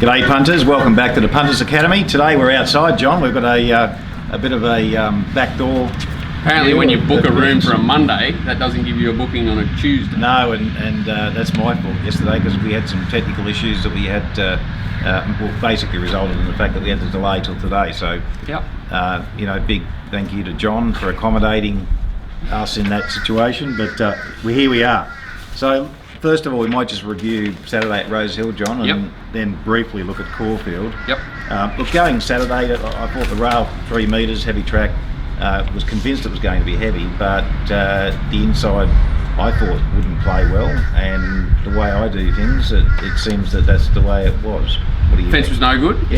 G'day punters, welcome back to the Punters Academy. Today we're outside, John. We've got a bit of a back door. Apparently when you book a room for a Monday, that doesn't give you a booking on a Tuesday. No, and that's my fault yesterday because we had some technical issues that we had basically resulted in the fact that we had to delay till today. So, big thank you to John for accommodating us in that situation, but here we are. So first of all, we might just review Saturday at Rosehill, John, and then briefly look at Caulfield. Look, going Saturday, I thought the rail 3 metres, heavy track, was convinced it was going to be heavy, but the inside I thought wouldn't play well, and the way I do things, it seems that that's the way it was. What do you Fence think? was no good?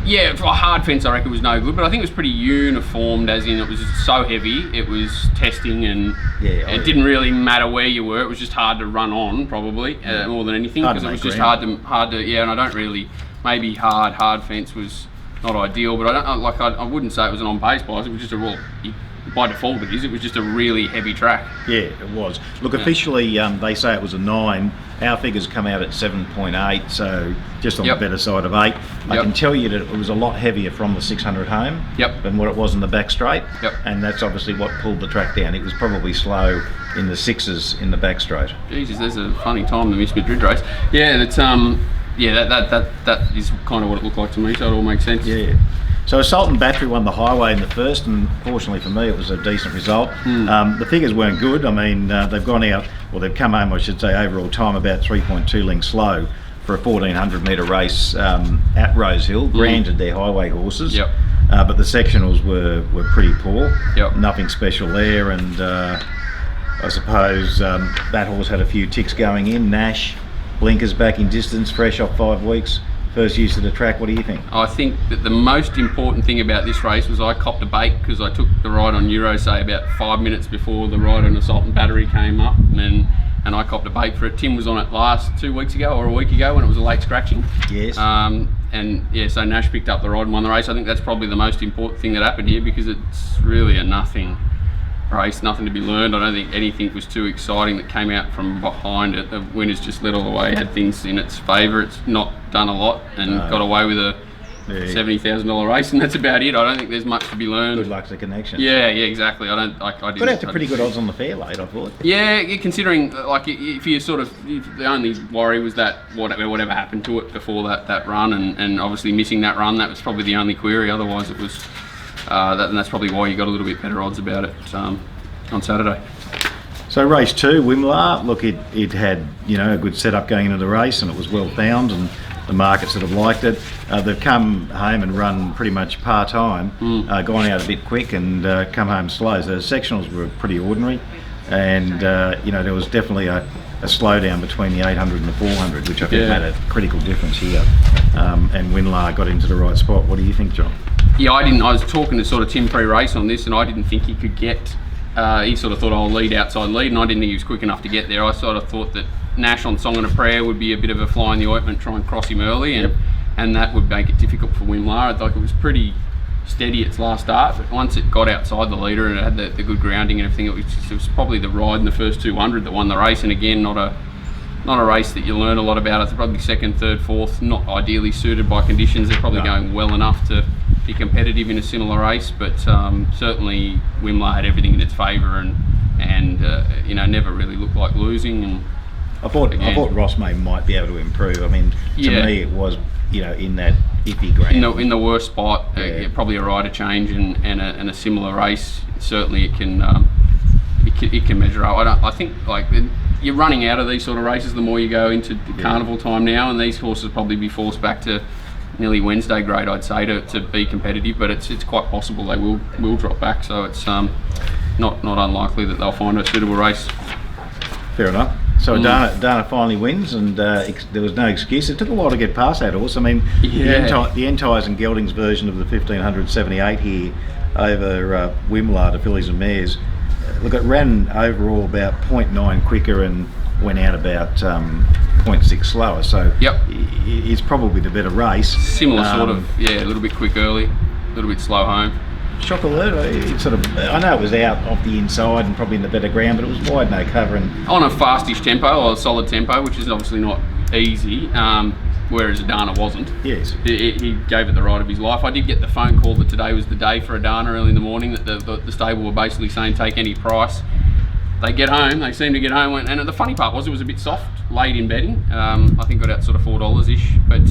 Yeah, for a hard fence I reckon was no good, but I think it was pretty uniformed, as in it was so heavy, it was testing, and it didn't really matter where you were, it was just hard to run on, probably, more than anything, because it was just hard to, and I don't really, maybe hard fence was not ideal, but I wouldn't say it was an on-pace bias, it was just by default it is, it was just a really heavy track. Yeah, it was. Look, officially they say it was a 9. Our figures come out at 7.8, so just on the better side of 8. I can tell you that it was a lot heavier from the 600 home than what it was in the back straight, and that's obviously what pulled the track down. It was probably slow in the 6s in the back straight. Jesus, there's a funny time, the Miss Madrid race. Yeah, that's that is kind of what it looked like to me, so it all makes sense. Yeah. So Assault and Battery won the highway in the first, and fortunately for me it was a decent result. The figures weren't good. I mean, they've gone out, or they've come home, I should say, overall time about 3.2 lengths slow for a 1400 metre race at Rosehill. Granted, they're highway horses, but the sectionals were pretty poor. Nothing special there, and I suppose that horse had a few ticks going in. Nash, blinkers back in distance, fresh off 5 weeks. First use of the track, what do you think? I think that the most important thing about this race was I copped a bait because I took the ride on Euro, say about 5 minutes before the ride on Assault and Battery came up, and I copped a bait for it. Tim was on it last 2 weeks ago or a week ago when it was a late scratching. Yes. So Nash picked up the ride and won the race. I think that's probably the most important thing that happened here, because it's really a nothing race, nothing to be learned. I don't think anything was too exciting that came out from behind it. The winners just led all the way, had things in its favour. It's not done a lot, and got away with a $70,000 race, and that's about it. I don't think there's much to be learned. Good luck to Connections. Yeah, exactly. I didn't. Got out to pretty good odds on the fair late, I thought. Yeah, considering if the only worry was that whatever happened to it before that run, and obviously missing that run, that was probably the only query. Otherwise, it was. And that's probably why you got a little bit better odds about it on Saturday. So race 2, Wimlar, look, it had a good setup going into the race, and it was well found, and the markets that have liked it. They've come home and run pretty much part-time, gone out a bit quick and come home slow. So the sectionals were pretty ordinary, and there was definitely a slowdown between the 800 and the 400, which I think made a critical difference here. And Wimlar got into the right spot. What do you think, John? Yeah, I was talking to sort of Tim pre-race on this, and I didn't think he could get. He sort of thought I'll lead outside lead, and I didn't think he was quick enough to get there. I sort of thought that Nash on Song and a Prayer would be a bit of a fly in the ointment, try and cross him early, and that would make it difficult for Wimlar. Like, it was pretty steady its last start, but once it got outside the leader and it had the good grounding and everything, it was probably the ride in the first 200 that won the race. And again, not a race that you learn a lot about. It's probably second, third, fourth, not ideally suited by conditions. They're probably going well enough to be competitive in a similar race, but certainly Wimlar had everything in its favour, and never really looked like losing. And I thought Ross might be able to improve. I mean, to me it was in that iffy ground. In the worst spot, probably a rider change and a similar race. Certainly it can measure up. I think you're running out of these sort of races the more you go into carnival time now, and these horses probably be forced back to nearly Wednesday grade, I'd say, to be competitive, but it's quite possible they will drop back, so it's not unlikely that they'll find a suitable race. Fair enough. So Dana finally wins, and there was no excuse. It took a while to get past that horse. I mean, the Entires and Geldings version of the 1578 here over Wimlar to fillies and mares. Look, it ran overall about 0.9 quicker and went out about 0.6 slower, so it's probably the better race. Similar sort of, a little bit quick early, a little bit slow home. Shock alert, I know it was out off the inside and probably in the better ground, but it was wide, no cover. And on a fastish tempo, or a solid tempo, which is obviously not easy. whereas Adana wasn't. Yes. He gave it the ride of his life. I did get the phone call that today was the day for Adana early in the morning, that the stable were basically saying take any price. They get home, they seem to get home, and the funny part was it was a bit soft, late in betting. I think got out sort of $4-ish, but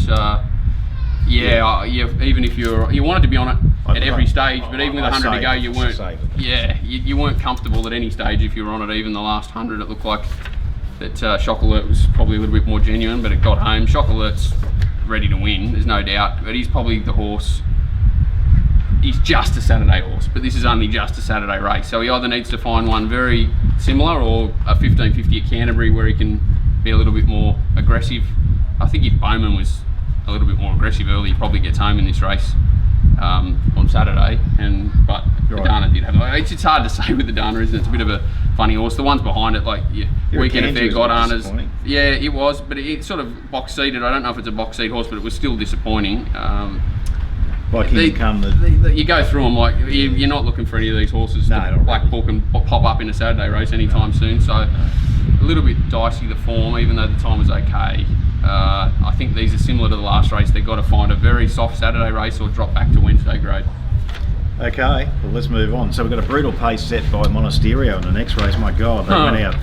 even if you wanted to be on it at every stage, but even with 100 to go, you weren't. You weren't comfortable at any stage if you were on it. Even the last 100, it looked like that Shock Alert was probably a little bit more genuine, but it got home. Shock Alert's ready to win, there's no doubt, but he's probably the horse. He's just a Saturday horse, but this is only just a Saturday race, so he either needs to find one very similar or a 1550 at Canterbury where he can be a little bit more aggressive. I think if Bowman was a little bit more aggressive early, he probably gets home in this race on Saturday. But Adana did have. It's hard to say with Adana, isn't it? It's a bit of a funny horse. The ones behind it, like Weekend Affair, Godanas. Yeah, it was, but it sort of box seated. I don't know if it's a box seat horse, but it was still disappointing. You go through them like you're not looking for any of these horses to blackbook and pop up in a Saturday race anytime soon. So a little bit dicey the form, even though the time was okay. I think these are similar to the last race. They've got to find a very soft Saturday race or drop back to Wednesday grade. Okay, well let's move on. So we've got a brutal pace set by Monasterio in the next race. My God, they went out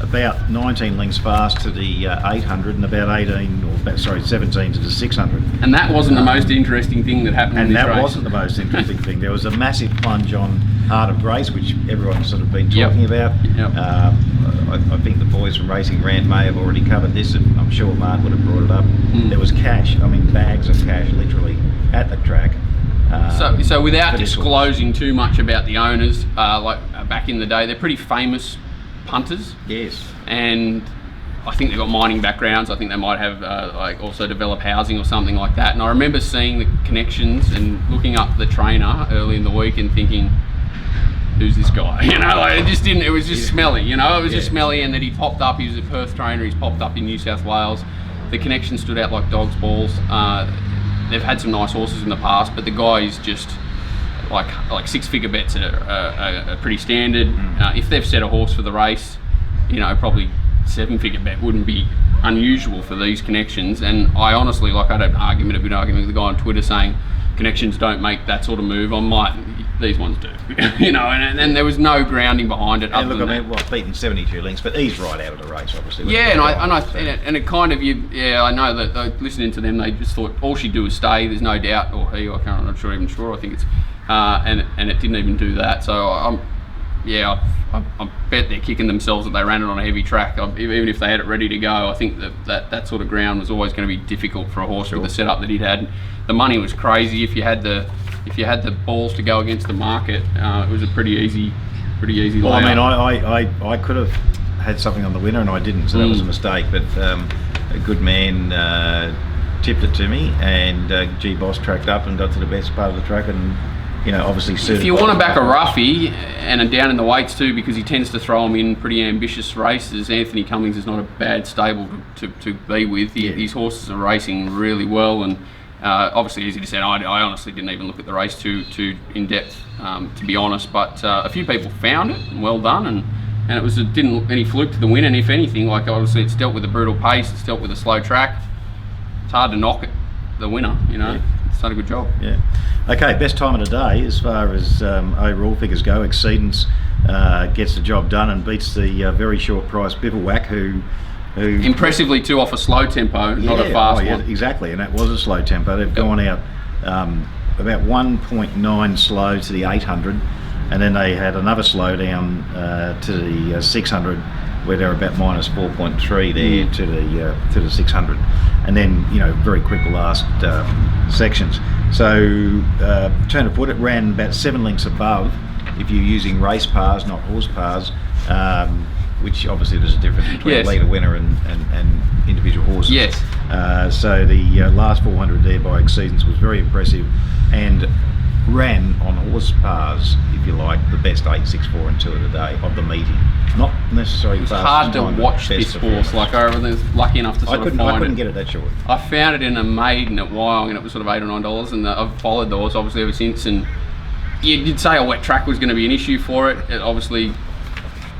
about 19 lengths fast to the 800 and about 17 to the 600. And that wasn't the most interesting thing that happened in this race. And that wasn't the most interesting thing. There was a massive plunge on Heart of Grace, which everyone's sort of been talking about. I think the boys from Racing Rant may have already covered this, and I'm sure Mark would have brought it up. There was cash, bags of cash literally at the track. So without disclosing too much about the owners, back in the day, they're pretty famous punters. Yes. And I think they've got mining backgrounds. I think they might have also develop housing or something like that. And I remember seeing the connections and looking up the trainer early in the week and thinking, who's this guy? It just didn't, it was just smelly, it was just smelly. And then he popped up, he was a Perth trainer, he's popped up in New South Wales. The connection stood out like dog's balls. They've had some nice horses in the past, but the guy is just like six-figure bets are pretty standard. If they've set a horse for the race, probably seven-figure bet wouldn't be unusual for these connections. And I honestly, I had a bit argument with the guy on Twitter saying connections don't make that sort of move. I'm like, these ones do, and there was no grounding behind it. Beaten 72 lengths, but he's right out of the race, obviously. And it kind of I know that listening to them, they just thought all she'd do is stay. There's no doubt, or he, I'm not even sure. I think it's, and it didn't even do that. So I bet they're kicking themselves that they ran it on a heavy track. Even if they had it ready to go, I think that sort of ground was always going to be difficult for a horse with the setup that he'd had. The money was crazy. If you had the balls to go against the market, it was a pretty easy layout. I could have had something on the winner and I didn't, so that was a mistake. But a good man tipped it to me, and G Boss tracked up and got to the best part of the track, and obviously suited. If you want to back a roughie and down in the weights too, because he tends to throw them in pretty ambitious races, Anthony Cummings is not a bad stable to be with. His horses are racing really well, and obviously easy to say. I honestly didn't even look at the race too in depth, to be honest. But a few people found it, and well done, and it didn't look any fluke to the win. And if anything, obviously it's dealt with a brutal pace, it's dealt with a slow track. It's hard to knock it, the winner. It's done a good job. Yeah. Okay, best time of the day as far as overall figures go. Exceedance gets the job done and beats the very short price Bivouac, who impressively too off a slow tempo, not a fast one. Exactly, and that was a slow tempo. They've gone out about 1.9 slow to the 800, and then they had another slow down to the 600, where they're about minus 4.3 there to the 600, and then very quick last sections. So turn of foot, it ran about 7 lengths above if you're using race pars, not horse pars, which obviously there's a difference between leader winner and individual horses. Yes. So the last 400 there by Exceedance was very impressive, and ran on horse pars, if you like, the best 8, 6, 4 and 2 of the day of the meeting. Not necessarily fast. It was fast hard to watch this horse. I was lucky enough to find it. I couldn't get it that short. I found it in a maiden at Wyong, and it was sort of $8 or $9, and I've followed the horse obviously ever since. And you'd say a wet track was going to be an issue for it. Obviously,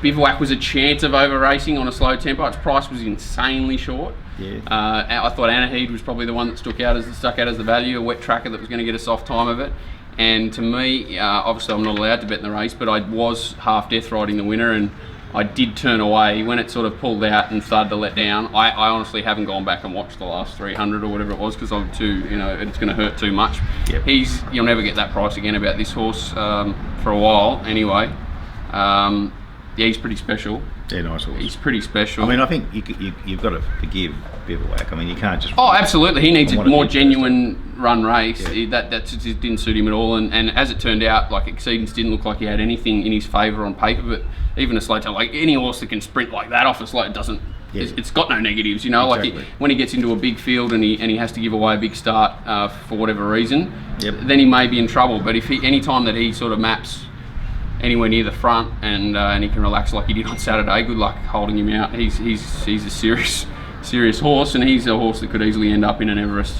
Bivouac was a chance of over racing on a slow tempo. Its price was insanely short. Yeah. I thought Anaheed was probably the one that stuck out as the value, a wet tracker that was going to get a soft time of it. And to me, obviously I'm not allowed to bet in the race, but I was half death riding the winner, and I did turn away when it sort of pulled out and started to let down. I honestly haven't gone back and watched the last 300 or whatever it was, because I'm too, it's going to hurt too much. Yep. You'll never get that price again about this horse for a while anyway. Yeah, he's pretty special. Yeah, nice horse. He's pretty special. I mean, I think you've got to forgive Bivouac. I mean, you can't just... Oh, absolutely. He needs a more genuine run race. Yeah. That just didn't suit him at all. And as it turned out, like, Exceedance didn't look like he had anything in his favour on paper. But even a slow tail, like any horse that can sprint like that off a slow, it doesn't. Yeah. It's got no negatives, Exactly. Like when he gets into a big field and he has to give away a big start for whatever reason, Yep. then he may be in trouble. But if any time that he sort of maps anywhere near the front and he can relax like he did on Saturday, good luck holding him out. He's a serious horse, and he's a horse that could easily end up in an Everest.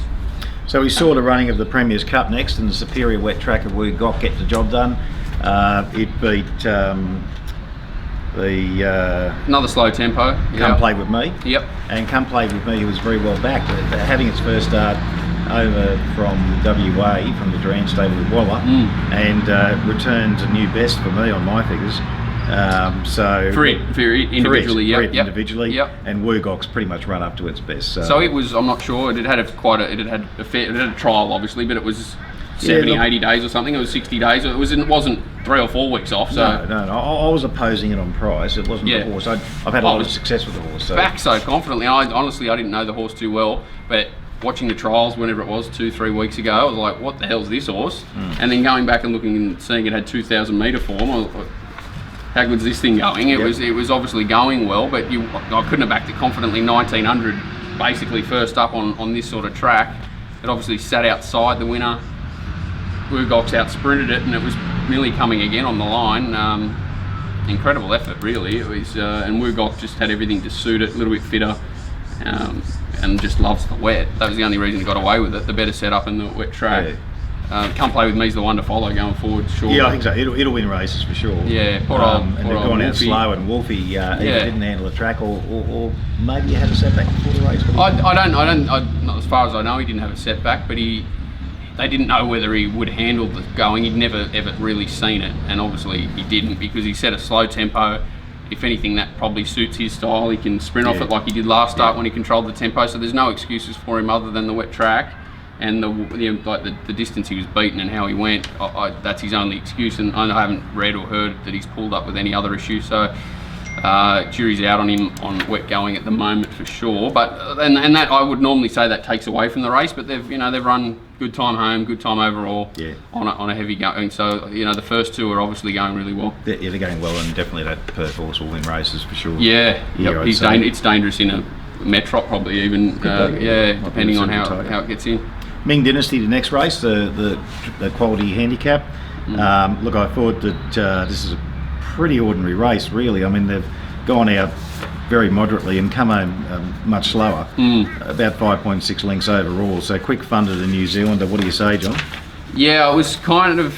So we saw the running of the Premier's Cup next, and the superior wet track of We Got get the job done. It beat Another slow tempo. Come Play With Me. Yep. And Come Play With Me was very well backed. Having its first start over from WA, from the Duran stable with Waller, and returned a new best for me on my figures. For it individually, individually, and Wurgok's pretty much run up to its best. So it was. I'm not sure. It had a trial, obviously, but it was 70, 80 days or something. It was 60 days. It wasn't 3 or 4 weeks off. So no. I was opposing it on price. It wasn't the horse. I've had a lot of success with the horse. So. Back so confidently. I didn't know the horse too well, but watching the trials whenever it was 2-3 weeks ago, I was like, what the hell's this horse? And then going back and looking and seeing it had 2,000 metre form, I was like, how good's this thing going? It was obviously going well, but I couldn't have backed it confidently. 1900 basically first up on this sort of track. It obviously sat outside the winner. Wurgok's out sprinted it, and it was nearly coming again on the line. Incredible effort, really. It was, and Wurgok just had everything to suit it, a little bit fitter, and just loves the wet. That was the only reason he got away with it. The better setup in the wet track. Yeah. Come Play With Me's the one to follow going forward, sure. Yeah, I think so. It'll win races for sure. Yeah, and they've gone out slow, and Wolfie either didn't handle the track, or maybe he had a setback before the race. I don't. Not as far as I know, he didn't have a setback, but they didn't know whether he would handle the going. He'd never ever really seen it, and obviously he didn't, because he set a slow tempo. If anything, that probably suits his style. He can sprint off it like he did last start when he controlled the tempo. So there's no excuses for him other than the wet track. And the distance he was beaten and how he went, that's his only excuse. And I haven't read or heard that he's pulled up with any other issue. So jury's out on him on wet going at the moment for sure. But and that I would normally say that takes away from the race. But they've run good time home, good time overall on a heavy going. So the first two are obviously going really well. They're going well, and definitely that Perth horse will win races for sure. Yeah, it's dangerous in a Metrop probably even. Depending on how it gets in. Ming Dynasty, the next race, the quality handicap. Look, I thought that this is a pretty ordinary race, really. I mean, they've gone out very moderately and come home much slower, about 5.6 lengths overall. So quick fun to the New Zealander. What do you say, John? Yeah, I was kind of,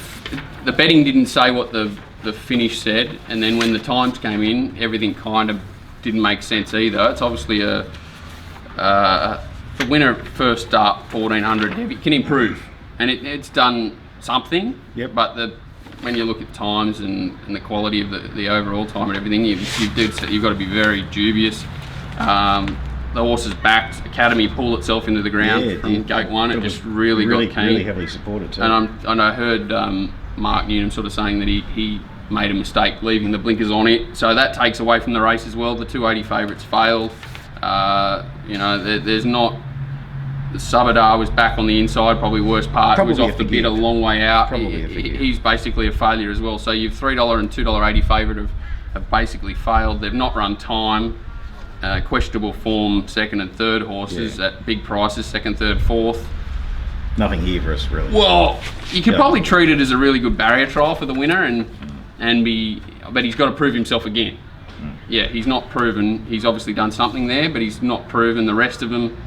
the betting didn't say what the finish said, and then when the times came in, everything kind of didn't make sense either. It's obviously the winner first start 1400 heavy can improve, and it's done something. Yep. But when you look at times and the quality of the overall time and everything, you've got to be very dubious. The horse is backed. Academy pulled itself into the ground from gate one. It just really got keen. Really heavily supported too. And I heard Mark Newnham sort of saying that he made a mistake leaving the blinkers on it, so that takes away from the race as well. The 280 favourites failed. There's not. The Sabadar was back on the inside, probably worst part. Probably was off the bit a long way out. He's basically a failure as well. So you've $3 and $2.80 favourite have basically failed. They've not run time. Questionable form, second and third horses at big prices, second, third, fourth. Nothing here for us, really. Well, you could probably treat it as a really good barrier trial for the winner, but he's got to prove himself again. Yeah, he's not proven. He's obviously done something there, but he's not proven. The rest of them,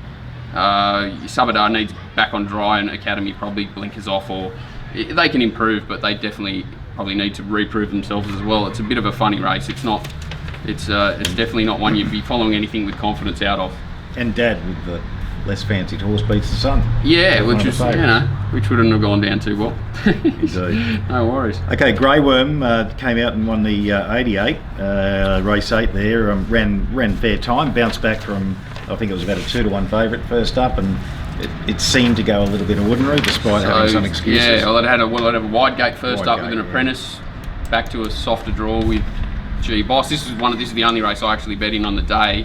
Sabadar needs back on dry, and Academy probably blinkers off, or they can improve, but they definitely probably need to reprove themselves as well. It's a bit of a funny race. It's definitely not one you'd be following anything with confidence out of. And Dad with the less fancied horse beats the son. Yeah, which was, which wouldn't have gone down too well. Indeed. No worries. Okay, Grey Worm came out and won the 88, race 8 there, ran fair time, bounced back from, I think it was about a 2-1 favourite first up, and it seemed to go a little bit ordinary despite having some excuses. Yeah, well, it had a wide gate first up with an yeah. apprentice, back to a softer draw with G Boss. This is the only race I actually bet in on the day,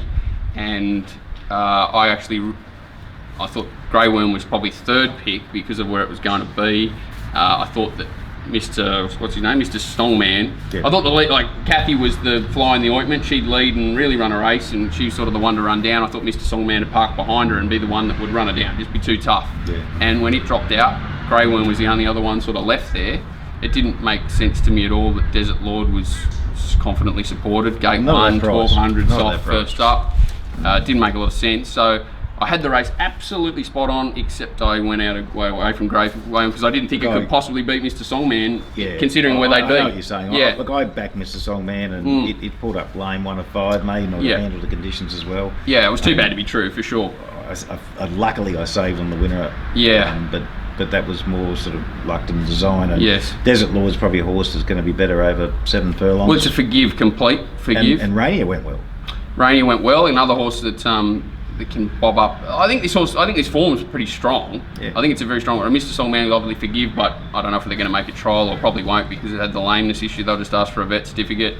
and I thought Grey Worm was probably third pick because of where it was going to be. I thought that Mr. Strongman. Yeah. I thought the lead, like Kathy was the fly in the ointment. She'd lead and really run a race, and she's sort of the one to run down. I thought Mr. Strongman would park behind her and be the one that would run her down, just be too tough. Yeah. And when it dropped out, Grey Worm was the only other one sort of left there. It didn't make sense to me at all that Desert Lord was confidently supported. Gate 1, 1200 soft first up. Didn't make a lot of sense. So I had the race absolutely spot on, except I went away from Grey Worm because I didn't think it could possibly beat Mr. Songman, considering where they'd be. I know what you're saying. Yeah. Look, I backed Mr. Songman, and it pulled up lame 1 of 5, may not have handled the conditions as well. Yeah, it was too bad to be true, for sure. Luckily, I saved on the winner. Yeah. But that was more sort of luck than design. And yes. Desert Lord's probably a horse that's going to be better over 7 furlongs. Well, it's a complete forgive. And Rainier went well. Rainier went well. Another horse that can bob up. I think this form is pretty strong. Yeah. I think it's a very strong one. Mr. Songman will obviously forgive, but I don't know if they're going to make a trial, or probably won't because it had the lameness issue. They'll just ask for a vet certificate.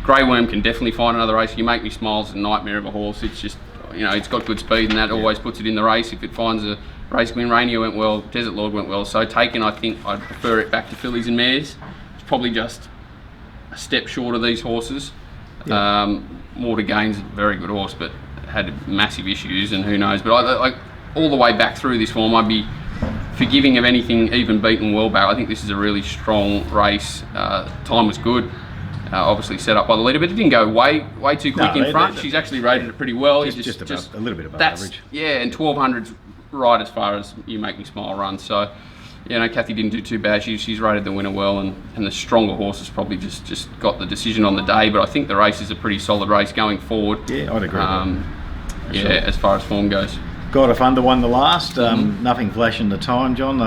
Grey Worm can definitely find another race. You Make Me Smile is a nightmare of a horse. It's just, it's got good speed, and that always puts it in the race if it finds a race win. Rainier went well, Desert Lord went well. So taken, I think I'd prefer it back to fillies and mares. It's probably just a step short of these horses. Yeah. Water Gain's a very good horse, but had massive issues, and who knows. But I all the way back through this form, I'd be forgiving of anything even beaten well back. I think this is a really strong race. Time was good. Obviously set up by the leader, but it didn't go way too quick in front. She's actually rated it pretty well. Just a little bit above average. Yeah, and 1200's right as far as You Make Me Smile runs. So, Kathy didn't do too bad. She's rated the winner well, and the stronger horses probably just got the decision on the day. But I think the race is a pretty solid race going forward. Yeah, I'd agree with that. Yeah, as far as form goes. God of Thunder won the last. Nothing flash in the time, John.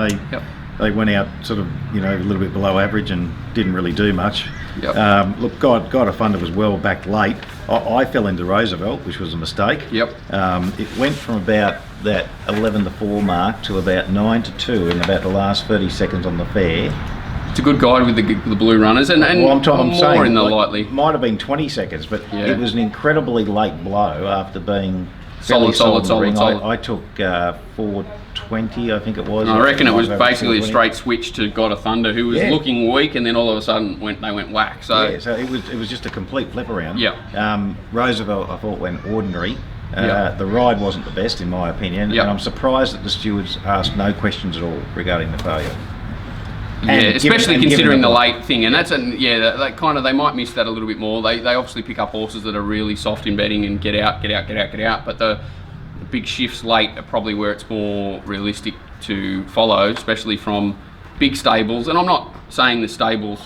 They went out sort of a little bit below average and didn't really do much. Yep. Look, God of Thunder was well backed late. I fell into Roosevelt, which was a mistake. Yep. It went from about that 11-4 mark to about 9-2 in about the last 30 seconds on the fair. It's a good guide with the blue runners, and I'm saying, more in the lightly. Might have been 20 seconds, but it was an incredibly late blow after being solid. I took 420, I think it was. I reckon it was basically a straight switch to God of Thunder, who was looking weak, and then all of a sudden they went whack. So it was just a complete flip around. Yeah. Roosevelt, I thought, went ordinary. The ride wasn't the best in my opinion, and I'm surprised that the stewards asked no questions at all regarding the failure. Especially considering the late thing, and they might miss that a little bit more. They obviously pick up horses that are really soft in betting and get out. But the big shifts late are probably where it's more realistic to follow, especially from big stables. And I'm not saying the stables,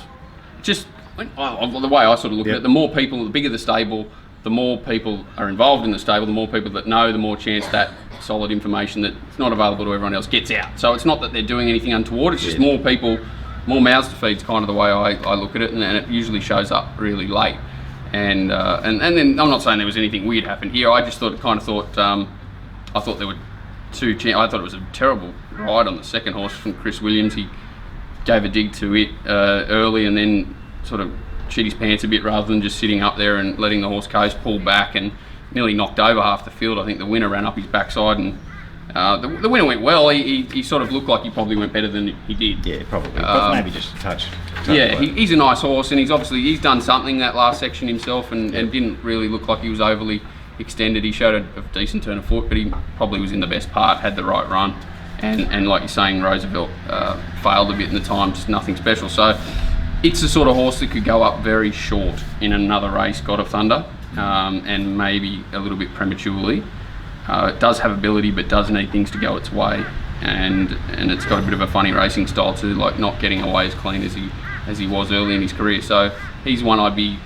just the way I sort of look at it, the bigger the stable, the more people are involved in the stable, the more people that know, the more chance that solid information that's not available to everyone else gets out. So it's not that they're doing anything untoward, it's just more people, more mouths to feed is kind of the way I look at it, and it usually shows up really late. And then I'm not saying there was anything weird happened here. I just thought I thought there were I thought it was a terrible ride on the second horse from Chris Williams. He gave a dig to it early, and then sort of shit his pants a bit rather than just sitting up there and letting the horse coast pull back, and nearly knocked over half the field. I think the winner ran up his backside, and the winner went well. He sort of looked like he probably went better than he did. Yeah, probably. But maybe just a touch. He's a nice horse, and he's done something that last section himself, and didn't really look like he was overly extended. He showed a decent turn of foot, but he probably was in the best part, had the right run, and like you're saying, Roosevelt failed a bit in the time, just nothing special. So it's the sort of horse that could go up very short in another race, God of Thunder, and maybe a little bit prematurely. It does have ability, but does need things to go its way, and it's got a bit of a funny racing style too, like not getting away as clean as as he was early in his career. So he's one I'd be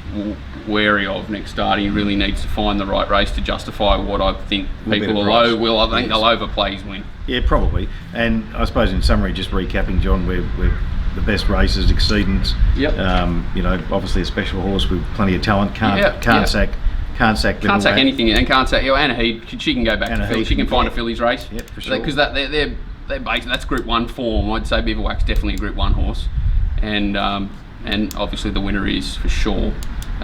wary of next start. He really needs to find the right race to justify what I think people will. I think they'll overplay his win. Yeah, probably. And I suppose in summary, just recapping, John, we're the best races, Exceedance. Yep. Obviously a special horse with plenty of talent. Can't sack anything, and can't sack. And she can go back to Philly. She can find a Phillies race. Yeah, for sure. Because they're based, that's Group 1 form. I'd say Beaverwack's definitely a Group 1 horse, and obviously the winner is for sure.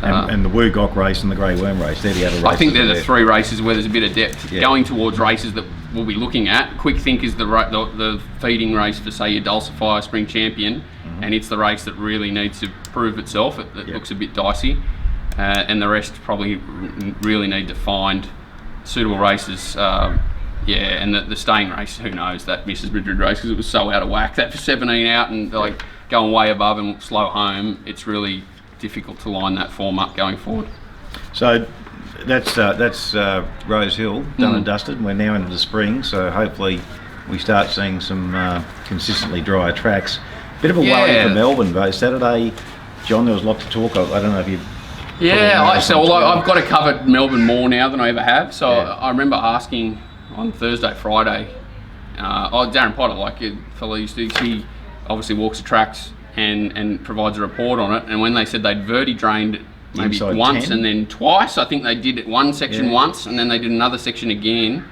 And the Woogok race and the Grey Worm race, they're the other races. I think they're the 3 races where there's a bit of depth going towards races that we'll be looking at. Quick Think is the feeding race for, say, your Dulcifer Spring Champion, and it's the race that really needs to prove itself. It looks a bit dicey, and the rest probably really need to find suitable races. And the staying race, who knows, that Mrs. Bridgewood race, because it was so out of whack, that for 17 out and like going way above and slow home, it's really difficult to line that form up going forward. So that's Rosehill done and dusted, and we're now into the spring, so hopefully we start seeing some consistently drier tracks. Bit of a worry for Melbourne, though. Saturday, John, there was a lot to talk of. I don't know if you... I've got to cover Melbourne more now than I ever have, so I remember asking on Thursday, Friday, Darren Potter, fellow used to, he obviously walks the tracks and provides a report on it, and when they said they'd verti drained maybe inside once 10. and then twice, I think they did it one section once and then they did another section again,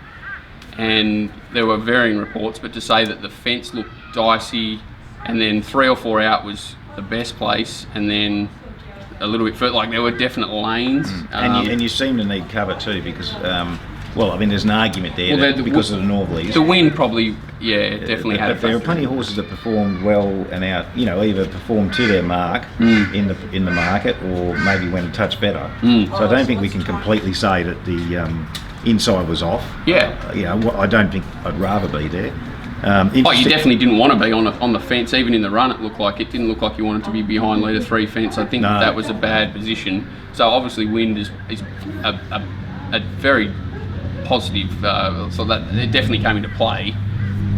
and there were varying reports, but to say that the fence looked dicey and then 3 or 4 out was the best place, and then a little bit further, there were definite lanes. And you seem to need cover too, because there's an argument there because of the northerlies. The wind probably, definitely had. There are plenty of horses that performed well and out, either performed to their mark in the market, or maybe went a touch better. So I don't think we can completely say that the inside was off. I don't think I'd rather be there. You definitely didn't want to be on the fence, even in the run. It didn't look like you wanted to be behind leader 3 fence. I think that was a bad position. So obviously wind is a very positive, so that it definitely came into play,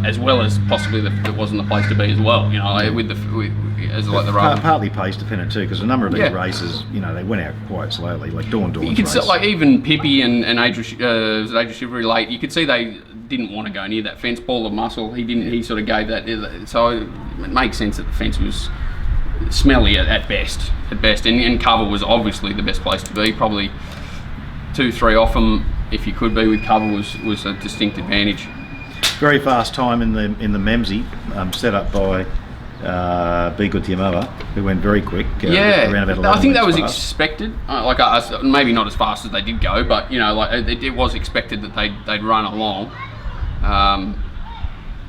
as well as possibly that wasn't the place to be as well. The run. Partly pace dependent too, because a number of these races, they went out quite slowly, like Dawn's You could race. see, even Pippi and Adria Chivalry late, you could see they didn't want to go near that fence. Paul of Muscle, he didn't. He sort of gave that. So it makes sense that the fence was smelly at best, and cover was obviously the best place to be. Probably 2-3 off them, if you could be with cover, was a distinct advantage. Very fast time in the Memsey, set up by Be Good to Your Mother, who went very quick. Around about 11 I think that was fast. expected. Maybe not as fast as they did go, but it was expected that they'd run along,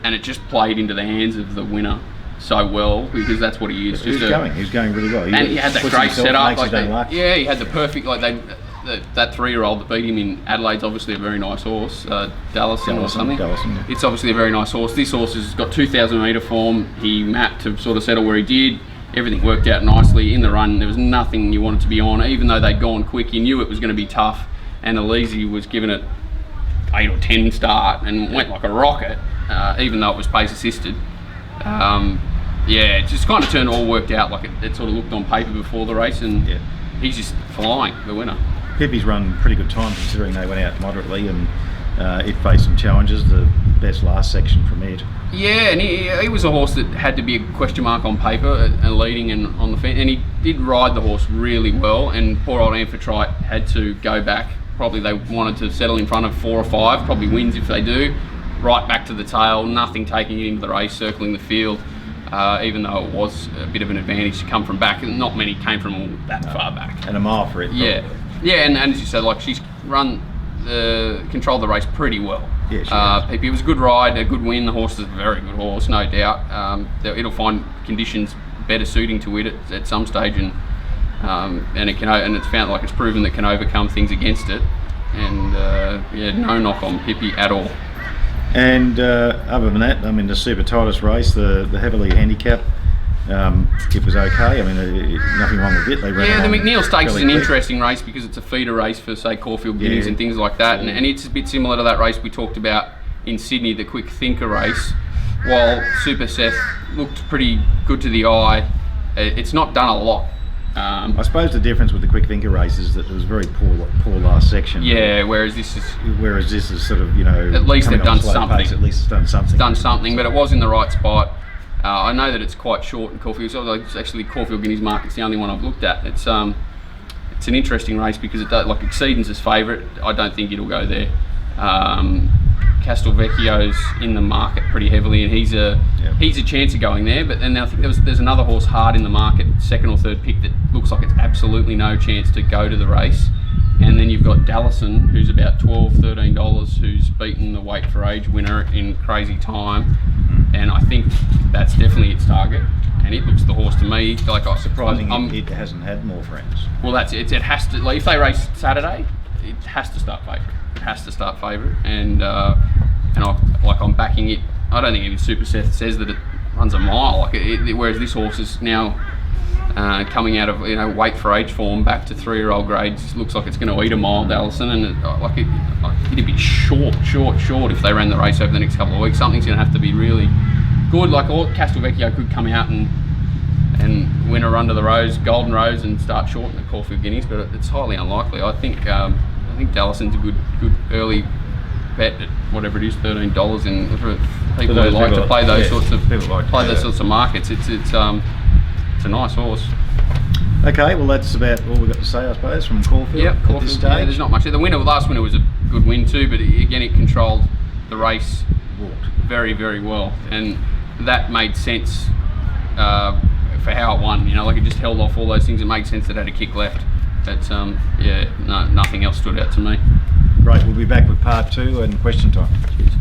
and it just played into the hands of the winner so well, because that's what he is. He was going really well. He had that great setup. He had the perfect that 3-year-old that beat him in Adelaide's obviously a very nice horse, Dallison or something. It's obviously a very nice horse. This horse has got 2,000 metre form. He mapped to sort of settle where he did. Everything worked out nicely in the run. There was nothing you wanted to be on, even though they'd gone quick. You knew it was going to be tough, and Elise was given it 8 or 10 start and went like a rocket, even though it was pace assisted. It just kind of all worked out like it sort of looked on paper before the race, and he's just flying, the winner. Pippi's run pretty good time, considering they went out moderately, and it faced some challenges. The best last section from it. Yeah, and he was a horse that had to be a question mark on paper and leading and on the fence, and he did ride the horse really well, and poor old Amphitrite had to go back. Probably they wanted to settle in front of 4 or 5, probably wins if they do. Right back to the tail, nothing taking it into the race, circling the field, even though it was a bit of an advantage to come from back. Not many came from that far back. And a mile for it. And as you said, she's controlled the race pretty well. It was a good ride, a good win. The horse is a very good horse, no doubt. It'll find conditions better suiting to it at some stage, and it's found it's proven that it can overcome things against it. And no knock on Pippi at all. And other than that, the Super Titus race, the heavily handicapped, it was okay. Nothing wrong with it. They ran the McNeil Stakes is an interesting race because it's a feeder race for, say, Caulfield Guineas and things like that, and it's a bit similar to that race we talked about in Sydney, the Quick Thinker race. While Super Seth looked pretty good to the eye, it's not done a lot. I suppose the difference with the quick finger race is that it was very poor last section. Yeah, whereas this is sort of, you know, at least they've coming on done slow something. pace, at least it's done something. It's done something, but it was in the right spot. I know that it's quite short in Caulfield. So it's actually Caulfield Guineas Market's the only one I've looked at. It's an interesting race because it does, like Exceedance is favourite. I don't think it'll go there. Castelvecchio's in the market pretty heavily, and he's a chance of going there. But then I think there's another horse hard in the market, second or third pick, that looks like it's absolutely no chance to go to the race. And then you've got Dallison, who's about $12, $13, who's beaten the weight for age winner in crazy time. And I think that's definitely its target. And it looks the horse to me. Like, I'm surprising it hasn't had more friends. Well, that's it. It has to. Like, if they race Saturday, it has to start favourite. It has to start favourite. And I'm backing it. I don't think even Super Seth says that it runs a mile. Whereas this horse is now coming out of weight for age form back to 3-year-old grades. Looks like it's going to eat a mile, Dallison, and it'd be short if they ran the race over the next couple of weeks. Something's going to have to be really good. Like, Castelvecchio could come out and win a run to the Golden Rose, and start short in the Caulfield Guineas, but it's highly unlikely. I think Dallison's a good early bet at whatever it is, $13 in for people who like to play those sorts of markets. It's a nice horse. Okay, well that's about all we've got to say, I suppose, from Caulfield at this stage. Yeah, there's not much. The last winner was a good win too, but again it controlled the race very, very well, and that made sense for how it won. It just held off all those things. It made sense that it had a kick left. But nothing else stood out to me. Great, we'll be back with part 2 and question time. Cheers.